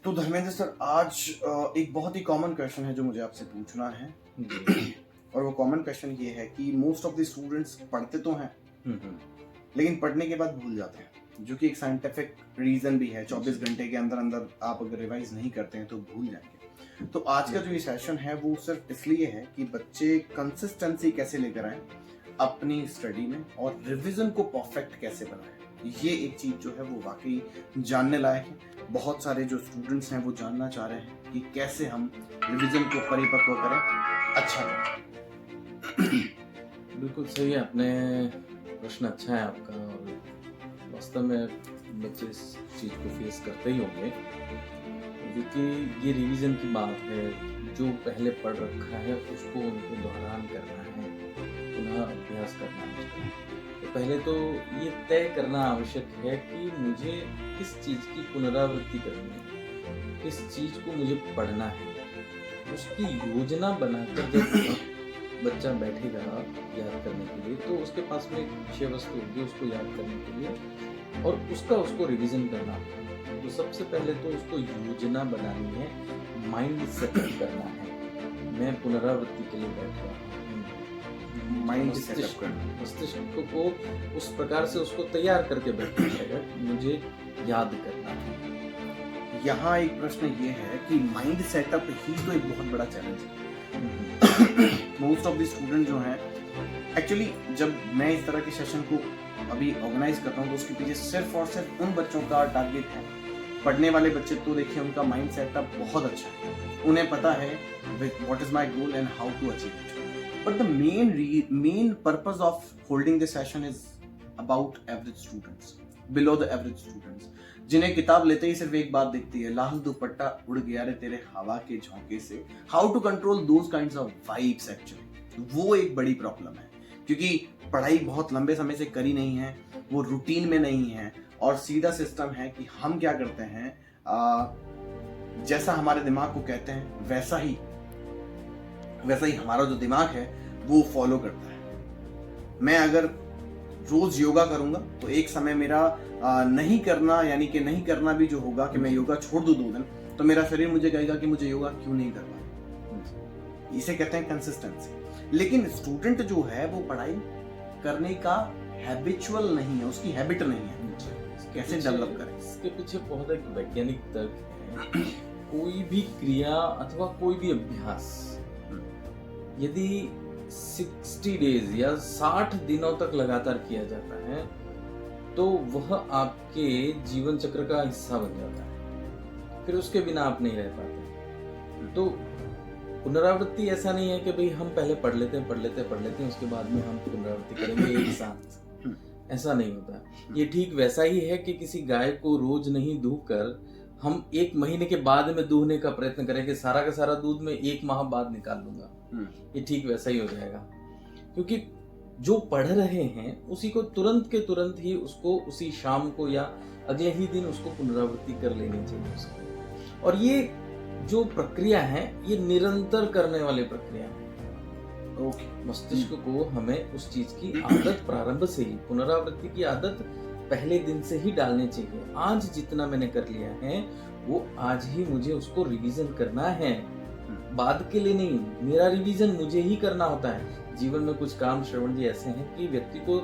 तो धर्मेंद्र सर, आज एक बहुत ही कॉमन क्वेश्चन है जो मुझे आपसे पूछना है। जी। और वो कॉमन क्वेश्चन ये है कि मोस्ट ऑफ द स्टूडेंट्स पढ़ते तो हैं, लेकिन पढ़ने के बाद भूल जाते हैं, जो कि एक साइंटिफिक रीजन भी है। 24 घंटे के अंदर अंदर आप अगर रिवाइज नहीं करते हैं तो भूल जाएंगे। तो आज का जो ये सेशन है वो सिर्फ इसलिए है कि बच्चे कंसिस्टेंसी कैसे लेकर आए अपनी स्टडी में और रिवीजन को परफेक्ट कैसे बनाएं। ये एक चीज जो है वो वाकई जानने लायक है। बहुत सारे जो स्टूडेंट्स हैं वो जानना चाह रहे हैं कि कैसे हम रिवीजन को परिपक्व करें, अच्छा करें। बिल्कुल सही है, आपने प्रश्न अच्छा है आपका। और वास्तव में बच्चे इस चीज़ को फेस करते ही होंगे, क्योंकि ये रिवीजन की बात है। जो पहले पढ़ रखा है उसको उनको दोहरान करना है, पुनः अभ्यास करना है उसका। तो पहले तो ये तय करना आवश्यक है कि मुझे किस चीज़ की पुनरावृत्ति करनी है, किस चीज़ को मुझे पढ़ना है। उसकी योजना बनाकर जब बच्चा बैठेगा याद करने के लिए, तो उसके पास में एक विषय वस्तु होगी उसको याद करने के लिए, और उसको रिवीजन करना होगा। तो सबसे पहले तो उसको योजना बनानी है, माइंड सेटअप करना है। मैं पुनरावृत्ति के लिए बैठ रहा हूँ, माइंड सेटअप करना, मस्तिष्क को उस प्रकार से उसको तैयार करके बैठना पड़ेगा कि मुझे याद करना है। यहाँ एक प्रश्न ये है कि माइंड सेटअप ही तो एक बहुत बड़ा चैलेंज है। मोस्ट ऑफ द स्टूडेंट जो हैं, एक्चुअली जब मैं इस तरह के सेशन को अभी ऑर्गेनाइज करता हूँ तो उसके पीछे सिर्फ और सिर्फ उन बच्चों का टारगेट है। पढ़ने वाले बच्चे तो देखिए उनका माइंड सेटअप बहुत अच्छा है, उन्हें पता है what is my goal and how to achieve it. But the main purpose of holding this session is about average students, below the average students, जिन्हें किताब लेते ही सिर्फ एक बात दिखती है, लाल दुपट्टा उड़ गया रे तेरे हवा के झोंके से। How to control those kinds of vibes, actually वो एक बड़ी प्रॉब्लम है, क्योंकि पढ़ाई बहुत लंबे समय से करी नहीं है, वो रूटीन में नहीं है, और सीधा सिस्टम है कि हम क्या करते हैं, जैसा हमारे दिमाग को कहते हैं वैसा ही हमारा जो दिमाग है वो फॉलो करता है। मैं अगर रोज योगा करूंगा तो एक समय मेरा नहीं करना, यानी कि नहीं करना भी जो होगा कि मैं योगा छोड़ दूं 2 दिन, तो मेरा शरीर मुझे कहेगा कि मुझे योगा क्यों नहीं कर पा। इसे कहते हैं कंसिस्टेंसी। लेकिन स्टूडेंट जो है वो पढ़ाई करने का हैबिचुअल नहीं है, उसकी हैबिट नहीं है, कैसे डेवलप करें। इसके पीछे बहुत एक वैज्ञानिक तर्क है। कोई भी क्रिया अथवा कोई भी अभ्यास यदि 60 डेज या 60 दिनों तक लगातार किया जाता है तो वह आपके जीवन चक्र का हिस्सा बन जाता है, फिर उसके बिना आप नहीं रह पाते। तो पुनरावृत्ति ऐसा नहीं है कि भाई हम पहले पढ़ लेते हैं उसके बाद में हम पुनरावृत्ति करेंगे एक साथ, ऐसा नहीं होता। ये ठीक वैसा ही है कि किसी गाय को रोज नहीं दूहकर हम 1 महीने के बाद में दूहने का प्रयत्न करें कि सारा का सारा दूध में 1 माह बाद निकाल लूंगा, ये ठीक वैसा ही हो जाएगा। क्योंकि जो पढ़ रहे हैं उसी को तुरंत के तुरंत ही उसको उसी शाम को या अगले ही दिन उसको पुनरावृत्ति कर लेनी चाहिए उसको। और ये जो प्रक्रिया है ये निरंतर करने वाली प्रक्रिया है। मस्तिष्क को हमें उस चीज की आदत प्रारंभ से ही, पुनरावृत्ति की आदत पहले दिन से ही डालनी चाहिए। आज जितना मैंने कर लिया है वो आज ही मुझे उसको रिवीजन करना है, बाद के लिए नहीं। मेरा रिवीजन मुझे ही करना होता है। जीवन में कुछ काम, श्रवण जी, ऐसे हैं कि व्यक्ति को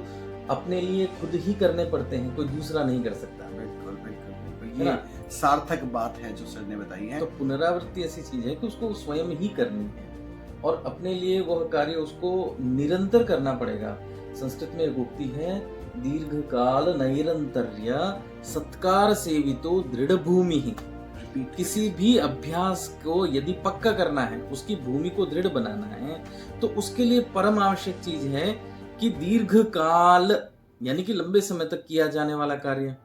अपने लिए खुद ही करने पड़ते हैं, कोई दूसरा नहीं कर सकता। बिल्कुल ये सार्थक बात है जो सर ने बताई है। तो पुनरावृत्ति ऐसी चीज है कि उसको स्वयं ही करनी है और अपने लिए वह कार्य उसको निरंतर करना पड़ेगा। संस्कृत में एक उक्ति है, दीर्घ काल नैरंतर्य सत्कार सेवितो दृढ़ भूमि ही। किसी भी अभ्यास को यदि पक्का करना है, उसकी भूमि को दृढ़ बनाना है, तो उसके लिए परम आवश्यक चीज है कि दीर्घ काल यानी कि लंबे समय तक किया जाने वाला कार्य,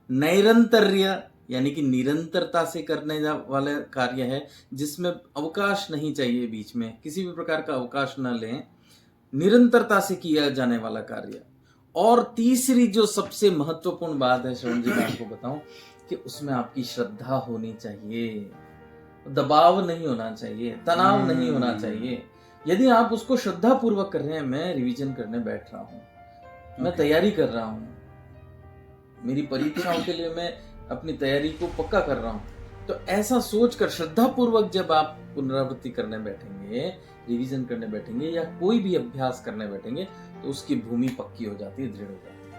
नैरंतर्य यानी कि निरंतरता से करने वाला कार्य है, जिसमें अवकाश नहीं चाहिए, बीच में किसी भी प्रकार का अवकाश न लें, निरंतरता से किया जाने वाला कार्य। और तीसरी जो सबसे महत्वपूर्ण बात है श्रवण जी, मैं आपको बताऊं कि उसमें आपकी श्रद्धा होनी चाहिए, दबाव नहीं होना चाहिए, तनाव नहीं होना चाहिए। यदि आप उसको श्रद्धा पूर्वक कर रहे हैं, मैं रिवीजन करने बैठ रहा हूँ, मैं तैयारी कर रहा हूँ, मेरी परीक्षाओं के लिए मैं अपनी तैयारी को पक्का कर रहा हूँ, तो ऐसा सोचकर श्रद्धा पूर्वक जब आप पुनरावृत्ति करने बैठेंगे, रिवीजन करने बैठेंगे या कोई भी अभ्यास करने बैठेंगे तो उसकी भूमि पक्की हो जाती है, दृढ़ हो जाती है।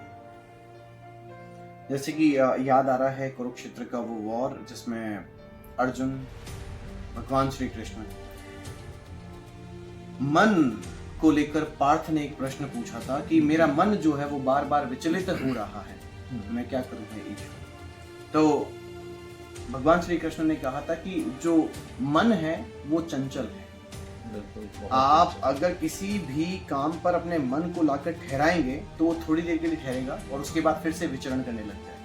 जैसे कि याद आ रहा है कुरुक्षेत्र का वो वॉर जिसमें अर्जुन भगवान श्री कृष्ण मन को लेकर पार्थ ने एक प्रश्न पूछा था कि मेरा मन जो है वो बार बार विचलित हो रहा है, मैं क्या करूं है ईश्वर। तो भगवान श्री कृष्ण ने कहा था कि जो मन है वो चंचल है, आप अगर किसी भी काम पर अपने मन को लाकर ठहराएंगे तो वो थोड़ी देर के लिए ठहरेगा और उसके बाद फिर से विचरण करने लग जाएगा।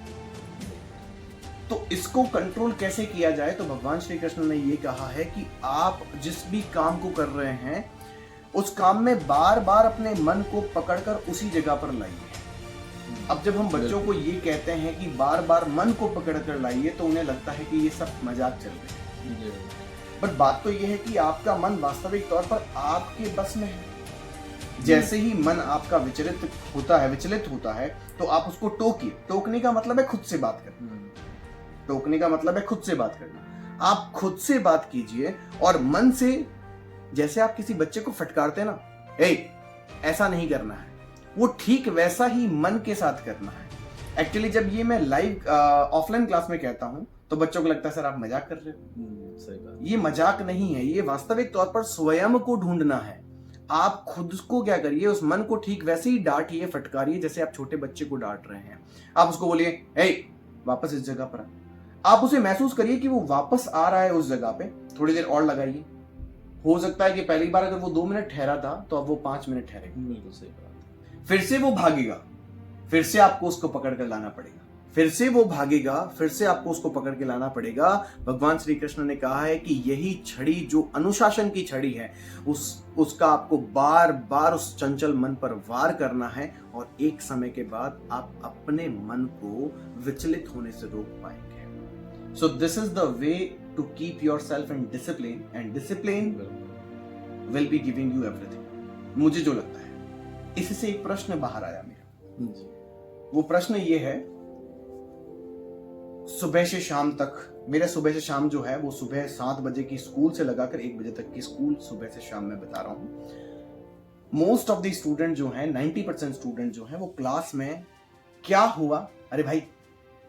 तो इसको कंट्रोल कैसे किया जाए, तो भगवान श्री कृष्ण ने ये कहा है कि आप जिस भी काम को कर रहे हैं उस काम में बार बार अपने मन को पकड़कर उसी जगह पर लाइए। अब जब हम बच्चों को ये कहते हैं कि बार बार मन को पकड़कर लाइए तो उन्हें लगता है कि ये सब मजाक चल रहे हैं, बट बात तो ये है कि आपका मन वास्तविक तौर पर आपके बस में है। जैसे ही मन आपका विचलित होता है तो आप उसको टोकिए। टोकने का मतलब है खुद से बात करना, टोकने का मतलब है खुद से बात करना। आप खुद से बात कीजिए और मन से, जैसे आप किसी बच्चे को फटकारते हैं ना, ऐसा नहीं करना है, वो ठीक वैसा ही मन के साथ करना है। एक्चुअली जब ये मैं लाइव ऑफलाइन क्लास में कहता हूं तो बच्चों को लगता है सर आप मजाक कर रहे हो। सही बात। ये मजाक नहीं है, ये वास्तविक तौर पर स्वयं को ढूंढना है। आप खुद को क्या करिए, उस मन को ठीक वैसे ही डांटिए, फटकारिए जैसे आप छोटे बच्चे को डांट रहे हैं। आप उसको बोलिए वापस इस जगह पर आ। आप उसे महसूस करिए कि वो वापस आ रहा है उस जगह पे, थोड़ी देर और लगाइए। हो सकता है कि पहली बार अगर वो 2 मिनट ठहरा था तो अब वो 5 मिनट ठहरेगा। बिल्कुल सही बात। फिर से वो भागेगा, फिर से आपको उसको पकड़ कर लाना पड़ेगा, फिर से वो भागेगा, फिर से आपको उसको पकड़ के लाना पड़ेगा। भगवान श्री कृष्ण ने कहा है कि यही छड़ी जो अनुशासन की छड़ी है उसका आपको बार बार उस चंचल मन पर वार करना है और एक समय के बाद आप अपने मन को विचलित होने से रोक पाएंगे। So this is the way to keep yourself in discipline and discipline will be giving you everything. मुझे जो लगता है इससे एक प्रश्न बाहर आया मेरा, वो प्रश्न ये है, सुबह से शाम तक, मेरा सुबह से शाम जो है वो सुबह 7 बजे की स्कूल से लगाकर 1 बजे तक की स्कूल सुबह से शाम में बता रहा हूं। मोस्ट ऑफ द स्टूडेंट जो है 90% स्टूडेंट जो है वो क्लास में क्या हुआ, अरे भाई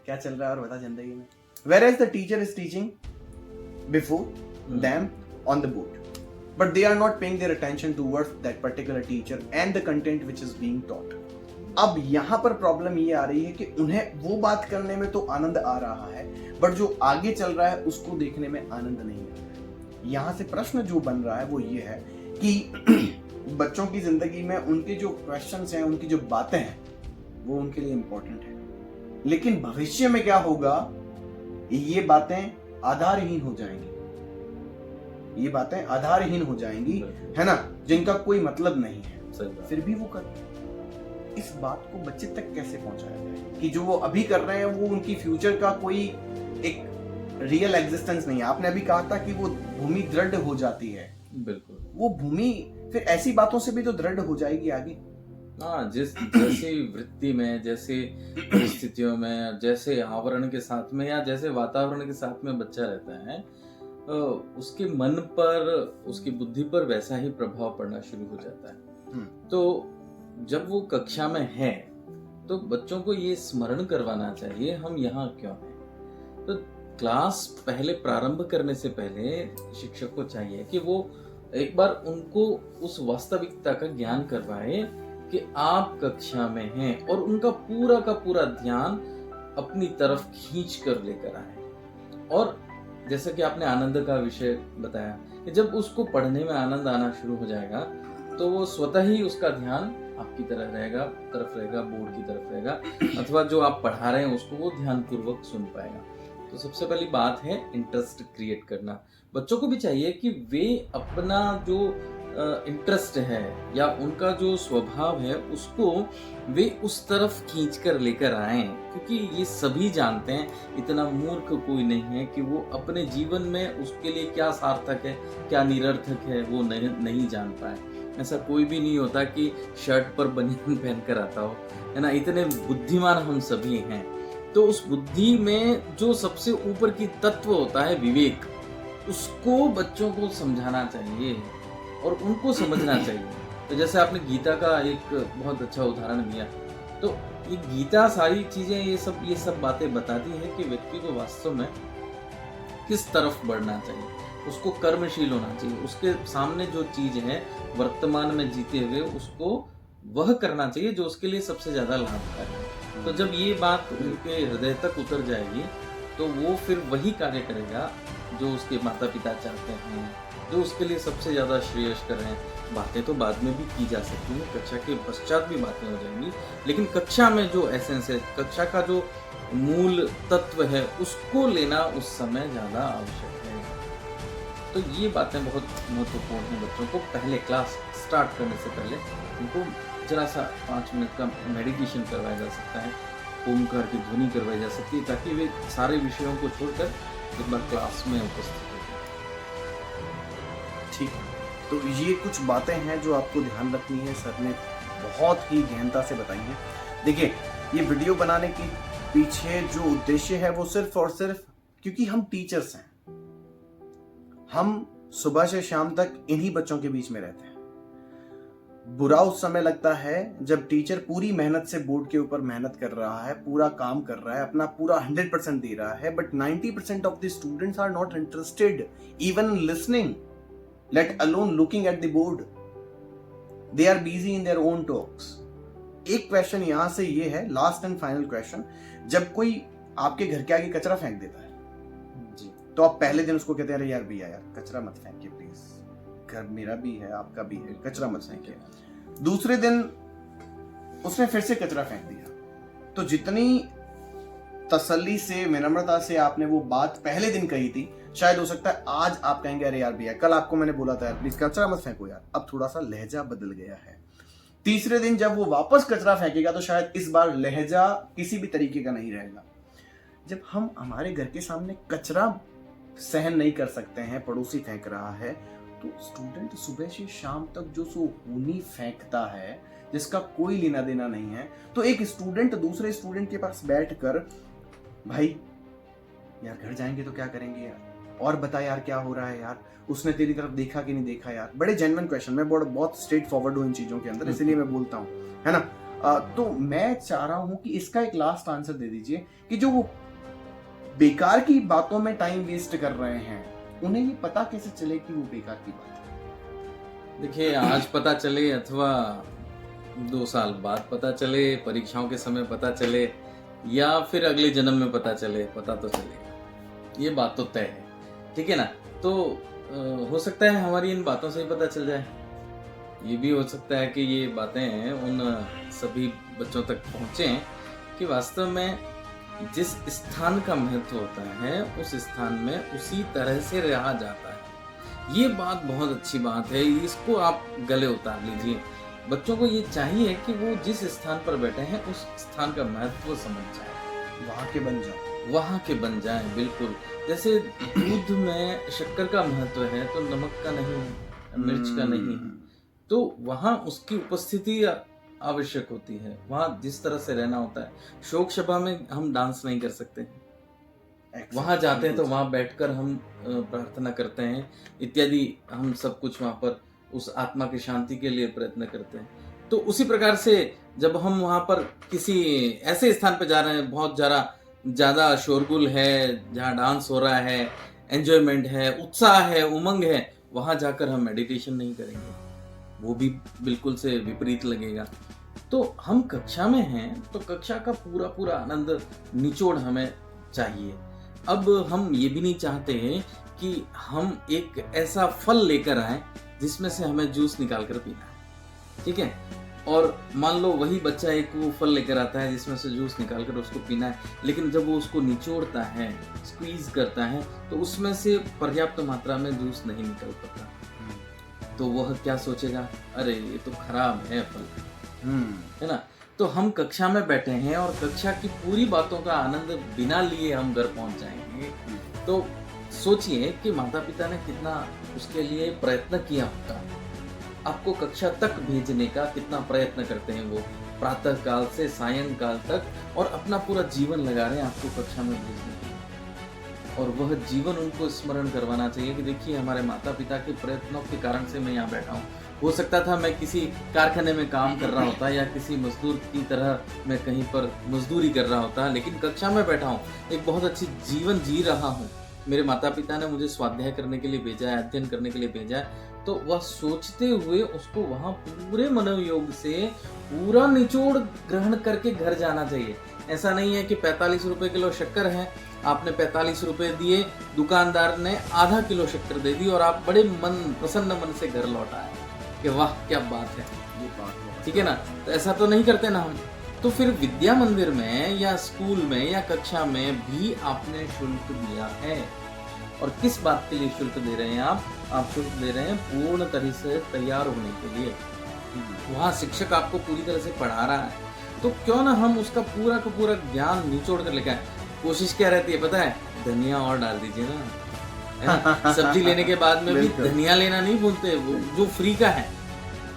क्या चल रहा है और बता जिंदगी में, whereas the teacher is teaching before them on the board, but they are not paying their attention towards that particular teacher and the content which is being taught. अब यहाँ पर प्रॉब्लम ये आ रही है कि उन्हें वो बात करने में तो आनंद आ रहा है बट जो आगे चल रहा है उसको देखने में आनंद नहीं आ रहा है। यहाँ से प्रश्न जो बन रहा है वो ये है कि बच्चों की जिंदगी में उनके जो क्वेश्चंस हैं, उनकी जो बातें हैं वो उनके लिए इंपॉर्टेंट है, लेकिन भविष्य में क्या होगा, ये बातें आधारहीन हो जाएंगी, ये बातें आधारहीन हो जाएंगी, है ना, जिनका कोई मतलब नहीं है, फिर भी वो करते हैं। इस बात को बच्चे तक कैसे पहुंचाया जाए कि जो वो अभी कर रहे हैं वो उनकी फ्यूचर का कोई एक रियल एग्जिस्टेंस नहीं है। आपने अभी कहा था कि वो भूमि दृढ़ हो जाती है, बिल्कुल, वो भूमि फिर ऐसी बातों से भी तो दृढ़ हो जाएगी आगे। हाँ, जैसे वृत्ति में, जैसे परिस्थितियों में, जैसे आवरण के साथ में या जैसे वातावरण के साथ में बच्चा रहता है, उसके मन पर, उसकी बुद्धि पर वैसा ही प्रभाव पड़ना शुरू हो जाता है। तो जब वो कक्षा में है तो बच्चों को ये स्मरण करवाना चाहिए हम यहाँ क्यों हैं। तो क्लास पहले प्रारंभ करने से पहले शिक्षक को चाहिए कि वो एक बार उनको उस वास्तविकता का ज्ञान करवाए कि आप कक्षा में हैं और उनका पूरा का पूरा ध्यान अपनी तरफ खींच कर लेकर आए। और जैसा कि आपने आनंद का विषय बताया कि जब उसको पढ़ने में आनंद आना शुरू हो जाएगा तो वो स्वतः ही उसका ध्यान आपकी तरफ रहेगा, बोर्ड की तरफ रहेगा, अथवा जो आप पढ़ा रहे हैं उसको वो ध्यान पूर्वक सुन पाएगा। तो सबसे पहली बात है इंटरेस्ट क्रिएट करना। बच्चों को भी चाहिए कि वे अपना जो इंटरेस्ट है या उनका जो स्वभाव है उसको वे उस तरफ खींच कर लेकर आए, क्योंकि ये सभी जानते हैं, इतना मूर्ख कोई नहीं है कि वो अपने जीवन में उसके लिए क्या सार्थक है क्या निरर्थक है वो नहीं जान पाए। ऐसा कोई भी नहीं होता कि शर्ट पर बनियान पहन कर आता हो, है ना, इतने बुद्धिमान हम सभी हैं। तो उस बुद्धि में जो सबसे ऊपर की तत्व होता है विवेक, उसको बच्चों को समझाना चाहिए और उनको समझना चाहिए। तो जैसे आपने गीता का एक बहुत अच्छा उदाहरण दिया, तो ये गीता सारी चीजें ये सब बातें बताती है कि व्यक्ति को वास्तव में किस तरफ बढ़ना चाहिए, उसको कर्मशील होना चाहिए, उसके सामने जो चीज है वर्तमान में जीते हुए उसको वह करना चाहिए जो उसके लिए सबसे ज्यादा लाभकारी है। तो जब ये बात उनके हृदय तक उतर जाएगी तो वो फिर वही कार्य करेगा जो उसके माता पिता चाहते हैं, जो उसके लिए सबसे ज्यादा श्रेयस्कर हैं। बातें तो बाद में भी की जा सकती हैं, कक्षा के पश्चात भी बातें हो जाएंगी, लेकिन कक्षा में जो एसेंस है, कक्षा का जो मूल तत्व है, उसको लेना उस समय ज्यादा आवश्यक है। तो ये बातें बहुत महत्वपूर्ण हैं। बच्चों को पहले क्लास स्टार्ट करने से पहले उनको जरा सा 5 मिनट का मेडिटेशन करवाया जा सकता है, ओमकार की ध्वनि करवाई जा सकती है, ताकि वे सारे विषयों को छोड़कर एक बार क्लास में उपस्थित हो जाए। ठीक है, तो ये कुछ बातें हैं जो आपको ध्यान रखनी है। सर ने बहुत ही गहनता से बताई हैं। देखिए, ये वीडियो बनाने के पीछे जो उद्देश्य है वो सिर्फ और सिर्फ क्योंकि हम टीचर्स हैं, हम सुबह से शाम तक इन्हीं बच्चों के बीच में रहते हैं। बुरा उस समय लगता है जब टीचर पूरी मेहनत से बोर्ड के ऊपर मेहनत कर रहा है, पूरा काम कर रहा है, अपना पूरा 100% दे रहा है, but 90% of the students are not interested even listening, let alone looking at the board. They are busy in their own talks. एक क्वेश्चन यहां से ये है, लास्ट एंड फाइनल क्वेश्चन, जब कोई आपके घर के आगे कचरा फेंक देता है जी, तो आप पहले दिन उसको कहते हैं अरे यार भैया यार कचरा मत फेंकिए प्लीज, घर मेरा भी है आपका भी है, कचरा मत फेंकिए। दूसरे दिन उसने फिर से कचरा फेंक दिया, तो जितनी तसल्ली से, विनम्रता से आपने वो बात पहले दिन कही थी, शायद हो सकता है आज आप कहेंगे अरे यार भैया कल आपको मैंने बोला था यार प्लीज कचरा मत फेंको यार, अब थोड़ा सा लहजा बदल गया है। तीसरे दिन जब वो वापस कचरा फेंकेगा तो शायद इस बार लहजा किसी भी तरीके का नहीं रहेगा। जब हम हमारे घर के सामने कचरा सहन नहीं कर सकते हैं, पड़ोसी फेंक रहा है, तो स्टूडेंट सुबह से शाम तक जो सो खूनी फेंकता है जिसका कोई लेना देना नहीं है, तो एक स्टूडेंट दूसरे स्टूडेंट के पास बैठकर भाई यार घर जाएंगे तो क्या करेंगे यार, और बता यार क्या हो रहा है यार, उसने तेरी तरफ देखा कि नहीं देखा यार। बड़े जेन्युइन क्वेश्चन, मैं बहुत स्ट्रेट फॉरवर्ड हूँ इन चीजों के अंदर, इसलिए मैं बोलता हूँ, है ना। तो मैं चाह रहा हूँ कि इसका एक लास्ट आंसर दे दीजिए कि जो वो बेकार की बातों में टाइम वेस्ट कर रहे हैं, उन्हें ये पता कैसे चले कि वो बेकार की बात है। देखिए, आज पता चले अथवा 2 साल बाद पता चले, परीक्षाओं के समय पता चले, या फिर अगले जन्म में पता चले, पता तो चलेगा, ये बात तो तय है, ठीक है ना। तो हो सकता है हमारी इन बातों से ही पता चल जाए, ये भी हो सकता है कि ये बातें उन सभी बच्चों तक पहुंचे कि वास्तव में जिस स्थान का महत्व होता है उस स्थान में उसी तरह से रहा जाता है। ये बात बहुत अच्छी बात है, इसको आप गले उतार लीजिए। बच्चों को ये चाहिए कि वो जिस स्थान पर बैठे हैं उस स्थान का महत्व समझ जाए, वहां के बन जाओ, वहां के बन जाएं। बिल्कुल, जैसे दूध में शक्कर का महत्व है तो नमक का नहीं है, मिर्च का नहीं है, तो वहां उसकी उपस्थिति आवश्यक होती है, वहां जिस तरह से रहना होता है। शोक सभा में हम डांस नहीं कर सकते हैं, वहां जाते हैं तो वहां बैठकर हम प्रार्थना करते हैं इत्यादि, हम सब कुछ वहां पर उस आत्मा की शांति के लिए प्रयत्न करते हैं। तो उसी प्रकार से जब हम वहां पर किसी ऐसे स्थान पर जा रहे हैं, बहुत ज्यादा शोरगुल है, जहाँ डांस हो रहा है, एंजॉयमेंट है, उत्साह है, उमंग है, वहां जाकर हम मेडिटेशन नहीं करेंगे, वो भी बिल्कुल से विपरीत लगेगा। तो हम कक्षा में हैं तो कक्षा का पूरा आनंद निचोड़ हमें चाहिए। अब हम ये भी नहीं चाहते हैं कि हम एक ऐसा फल लेकर आए जिसमें से हमें जूस निकाल कर पीना है, ठीक है। और मान लो वही बच्चा एक वो फल लेकर आता है जिसमें से जूस निकाल कर उसको पीना है, लेकिन जब वो उसको निचोड़ता है, स्क्वीज करता है, तो उसमें से पर्याप्त मात्रा में जूस नहीं निकल पाता, तो वह क्या सोचेगा, अरे ये तो खराब है फल, है ना। तो हम कक्षा में बैठे हैं और कक्षा की पूरी बातों का आनंद बिना लिए हम घर पहुंच जाएंगे, तो सोचिए कि माता पिता ने कितना उसके लिए प्रयत्न किया होगा, आपको कक्षा तक भेजने का कितना प्रयत्न करते हैं वो, प्रातः काल से सायंकाल तक और अपना पूरा जीवन लगा रहे हैं आपको कक्षा में भेजने के लिए। और वह जीवन उनको स्मरण करवाना चाहिए कि देखिए हमारे माता पिता के प्रयत्नों के कारण से मैं यहाँ बैठा हूँ। हो सकता था मैं किसी कारखाने में काम कर रहा होता या किसी मजदूर की तरह मैं कहीं पर मजदूरी कर रहा होता, लेकिन कक्षा में बैठा हूँ, एक बहुत अच्छी जीवन जी रहा हूँ। मेरे माता पिता ने मुझे स्वाध्याय करने के लिए भेजा है, अध्ययन करने के लिए भेजा है, तो वह सोचते हुए उसको वहाँ पूरे मनोयोग से पूरा निचोड़ ग्रहण करके घर जाना चाहिए। ऐसा नहीं है कि 45 रुपए किलो शक्कर है, आपने 45 रुपए दिए, दुकानदार ने आधा किलो शक्कर दे दी और आप बड़े प्रसन्न मन से घर लौट आए कि वाह क्या बात है, ये बात ठीक है ना। तो ऐसा तो नहीं करते ना हम। तो फिर विद्या मंदिर में या स्कूल में या कक्षा में भी आपने शुल्क दिया है। और किस बात के लिए शुल्क दे रहे हैं आप शुल्क दे रहे हैं पूर्ण तरह से तैयार होने के लिए। वहाँ शिक्षक आपको पूरी तरह से पढ़ा रहा है, तो क्यों ना हम उसका पूरा का पूरा ज्ञान निचोड़ कर लेकर आए। कोशिश क्या रहती है पता है, धनिया और डाल दीजिए ना, है ना? सब्जी लेने के बाद में भी धनिया लेना नहीं भूलते, वो जो फ्री का है,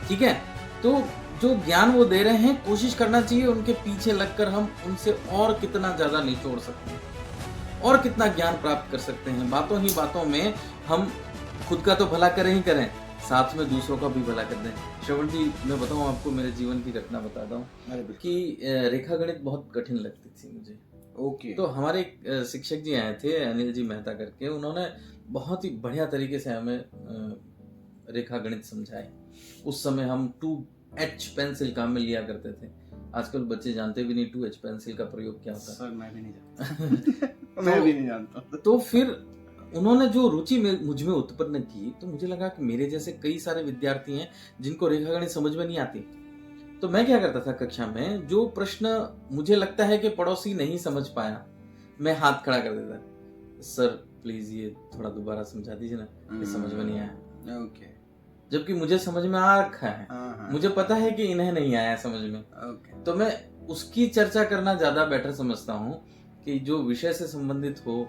ठीक है। तो जो ज्ञान वो दे रहे हैं, कोशिश करना चाहिए उनके पीछे लगकर हम उनसे और कितना ज्यादा निचोड़ सकते हैं और कितना ज्ञान प्राप्त कर सकते हैं। बातों ही बातों में हम खुद का तो भला करें ही करें, साथ में दूसरों का भी भला कर दें। श्रवण जी, मैं बताऊं आपको, मेरे जीवन की घटना बताता हूँ कि रेखा गणित बहुत कठिन लगती थी मुझे। ओके। तो हमारे एक शिक्षक जी आए थे, अनिल जी मेहता करके, उन्होंने बहुत ही बढ़िया तरीके से हमें रेखा गणित समझाए। उस समय हम 2H पेंसिल काम में लिया करते थे। आजकल बच्चे जानते भी नहीं 2H पेंसिल का प्रयोग क्या होता है। सर मैं भी नहीं जानता। मैं भी नहीं जानता। तो फिर उन्होंने जो रुचि मुझ में उत्पन्न की, तो मुझे लगा कि मेरे जैसे कई सारे विद्यार्थी हैं जिनको रेखा गणित समझ में नहीं आती। तो मैं क्या करता था कक्षा में, जो प्रश्न मुझे लगता है कि पड़ोसी नहीं समझ पाया, मैं हाथ खड़ा कर देता, सर प्लीज ये थोड़ा दोबारा समझा दीजिए ना, ये समझ में नहीं आया। ओके। जबकि मुझे समझ में आ रखा है, मुझे पता है कि इन्हें नहीं आया समझ में। ओके। तो मैं उसकी चर्चा करना ज्यादा बेटर समझता हूँ कि जो विषय से संबंधित हो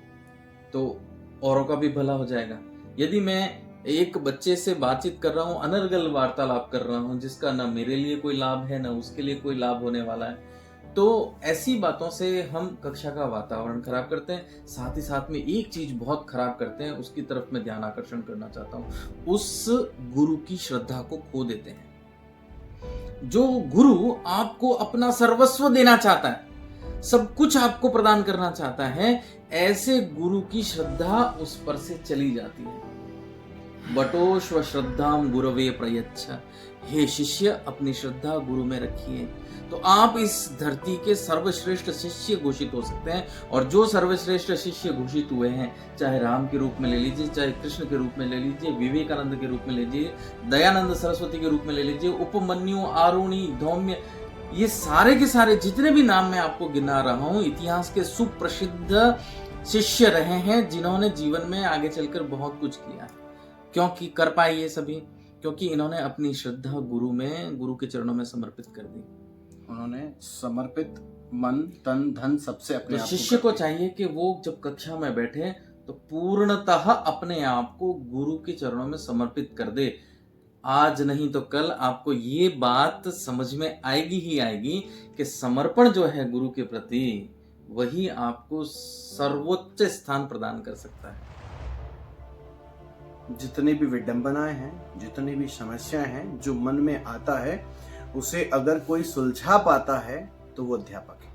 तो औरों का भी भला हो जाएगा। यदि मैं एक बच्चे से बातचीत कर रहा हूँ, अनर्गल वार्तालाप कर रहा हूँ, जिसका ना मेरे लिए कोई लाभ है ना उसके लिए कोई लाभ होने वाला है, तो ऐसी बातों से हम कक्षा का वातावरण खराब करते हैं। साथ ही साथ में एक चीज बहुत खराब करते हैं, उसकी तरफ मैं ध्यान आकर्षण करना चाहता हूँ, उस गुरु की श्रद्धा को खो देते हैं। जो गुरु आपको अपना सर्वस्व देना चाहता है, सब कुछ आपको प्रदान करना चाहता है, ऐसे गुरु की श्रद्धा उस पर से चली जाती है। बटोश्व श्रद्धाम गुरवे प्रयच्छ, हे शिष्य अपनी श्रद्धा गुरु में रखिए, तो आप इस धरती के सर्वश्रेष्ठ शिष्य घोषित हो सकते हैं। और जो सर्वश्रेष्ठ शिष्य घोषित हुए हैं, चाहे राम के रूप में ले लीजिए, चाहे कृष्ण के रूप में ले लीजिए, विवेकानंद के रूप में ले लीजिए, दयानंद सरस्वती के रूप में ले लीजिए, उपमन्यु, आरुणि, धौम्य, ये सारे के सारे जितने भी नाम मैं आपको गिना रहा हूं, इतिहास के सुप्रसिद्ध शिष्य रहे हैं, जिन्होंने जीवन में आगे चलकर बहुत कुछ किया। क्योंकि कर पाए ये सभी, क्योंकि इन्होंने अपनी श्रद्धा गुरु में, गुरु के चरणों में समर्पित कर दी। उन्होंने समर्पित मन तन धन सबसे अपने तो आप शिष्य को चाहिए कि वो जब कक्षा में बैठे तो पूर्णतः अपने आप को गुरु के चरणों में समर्पित कर दे। आज नहीं तो कल आपको ये बात समझ में आएगी ही आएगी कि समर्पण जो है गुरु के प्रति, वही आपको सर्वोच्च स्थान प्रदान कर सकता है। जितनी भी विडंबनाएं हैं, जितनी भी समस्याएं हैं, जो मन में आता है, उसे अगर कोई सुलझा पाता है तो वो अध्यापक है।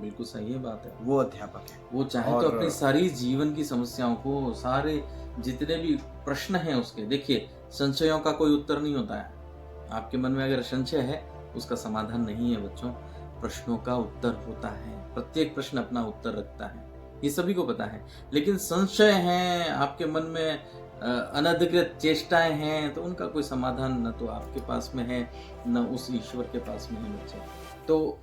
बिल्कुल सही है बात है, वो अध्यापक है। वो चाहे तो अपनी सारी जीवन की समस्याओं को, सारे जितने भी प्रश्न हैं उसके, देखिए संशयों का कोई उत्तर नहीं होता है। आपके मन में अगर संशय है, उसका समाधान नहीं है बच्चों, प्रश्नों का उत्तर होता है। प्रत्येक प्रश्न अपना उत्तर रखता है, ये सभी को पता है। लेकिन संशय है, आपके मन में अनधिकृत चेष्टाएं हैं, तो उनका कोई समाधान न तो आपके पास में है, न उस ईश्वर के पास में है बच्चे। तो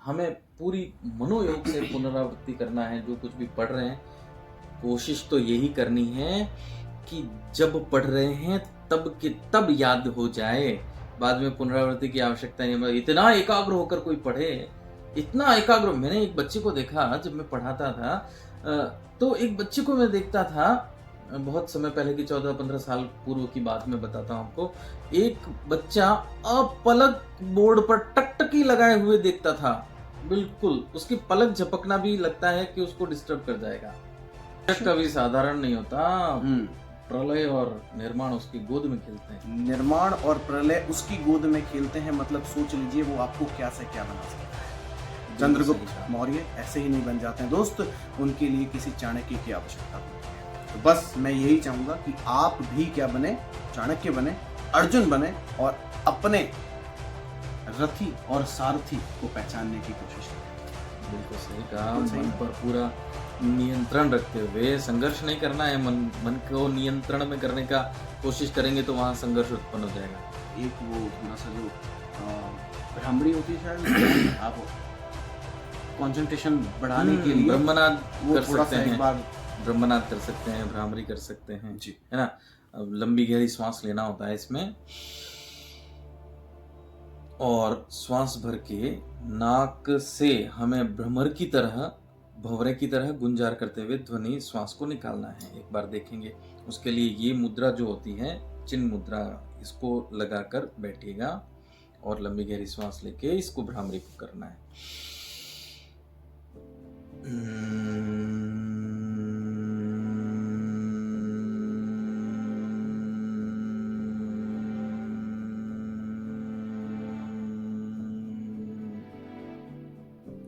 हमें पूरी मनोयोग से पुनरावृत्ति करना है। जो कुछ भी पढ़ रहे हैं, कोशिश तो यही करनी है कि जब पढ़ रहे हैं तब के तब याद हो जाए, बाद में पुनरावृत्ति की आवश्यकता नहीं। इतना एकाग्र होकर कोई पढ़े, इतना एकाग्र। मैंने एक बच्चे को देखा, जब मैं पढ़ाता था तो एक बच्चे को मैं देखता था, बहुत समय पहले की 14-15 साल पूर्व की बात मैं बताता हूँ आपको। एक बच्चा अपलक बोर्ड पर टकटकी लगाए हुए देखता था, बिल्कुल उसकी पलक झपकना भी लगता है कि उसको डिस्टर्ब कर जाएगा। कभी साधारण नहीं होता। प्रलय और निर्माण उसकी गोद में खेलते हैं। निर्माण और प्रलय उसकी गोद में खेलते हैं, मतलब सोच लीजिए वो आपको क्या से क्या बना सकता है। चंद्रगुप्त मौर्य ऐसे ही नहीं बन जाते हैं दोस्त, उनके लिए किसी चाणक्य की आवश्यकता होती है। तो बस मैं यही चाहूंगा कि आप भी क्या बने, चाणक्य बने, अर्जुन बने और अपने रथी और सारथी को पहचानने की कोशिश करें। बिल्कुल सही कहा। बिल्कुल सही मन कहा। पर पूरा नियंत्रण रखते हुए संघर्ष नहीं करना है। मन को नियंत्रण में करने का कोशिश करेंगे तो वहाँ संघर्ष उत्पन्न हो जाएगा। एक वो थोड़ा सा जो भ्रामरी होती है शायद, आप कंसंट्रेशन बढ़ाने के लिए ब्रह्मनाद वो कर थोड़ा सकते सा एक हैं, बार ब्रह्मनाद कर सकते हैं, भ्रामरी कर सकते हैं जी। है ना। अब लंबी गहरी श्वास लेना होता है इसमें, और श्वास भर के नाक से हमें भ्रमर की तरह, भंवरे की तरह गुंजार करते हुए ध्वनि श्वास को निकालना है। एक बार देखेंगे। उसके लिए ये मुद्रा जो होती है, चिन्ह मुद्रा, इसको लगाकर बैठिएगा और लंबी गहरी श्वास लेके इसको भ्रामरी को करना है।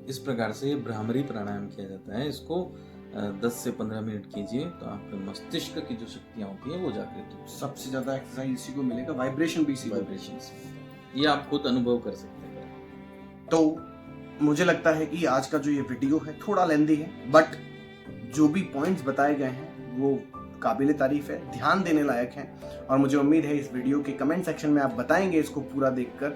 इस प्रकार से भ्रामरी प्राणायाम किया जाता है। इसको 10 से 15 मिनट कीजिए तो आपके मस्तिष्क की जो शक्तियां होती हैं वो जागृत होती हैं। सबसे ज्यादा एक्सरसाइज इसी को मिलेगा, वाइब्रेशन भी इसी को मिलेगा। वाइब्रेशन से ये आप खुद अनुभव कर सकते हैं। तो मुझे लगता है कि आज का जो ये वीडियो है थोड़ा लेंदी है, बट जो भी पॉइंट्स बताए गए हैं वो काबिल तारीफ है, ध्यान देने लायक है। और मुझे उम्मीद है इस वीडियो के कमेंट सेक्शन में आप बताएंगे इसको पूरा देखकर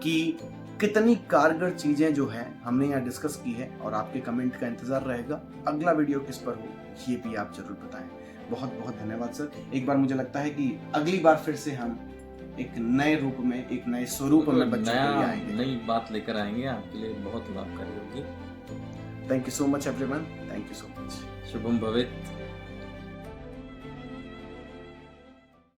कि कितनी कारगर चीजें जो है हमने यहाँ डिस्कस की है, और आपके कमेंट का इंतजार रहेगा। अगला वीडियो किस पर हो ये भी आप जरूर बताएं। बहुत बहुत धन्यवाद सर। एक बार मुझे लगता है कि अगली बार फिर से हम एक नए रूप में, एक नए स्वरूप में बच्चों के लिए आएंगे, नई बात लेकर आएंगे आपके लिए, बहुत लाभकारी होगी। Thank you so much everyone, thank you so much. Shubham भवेत्।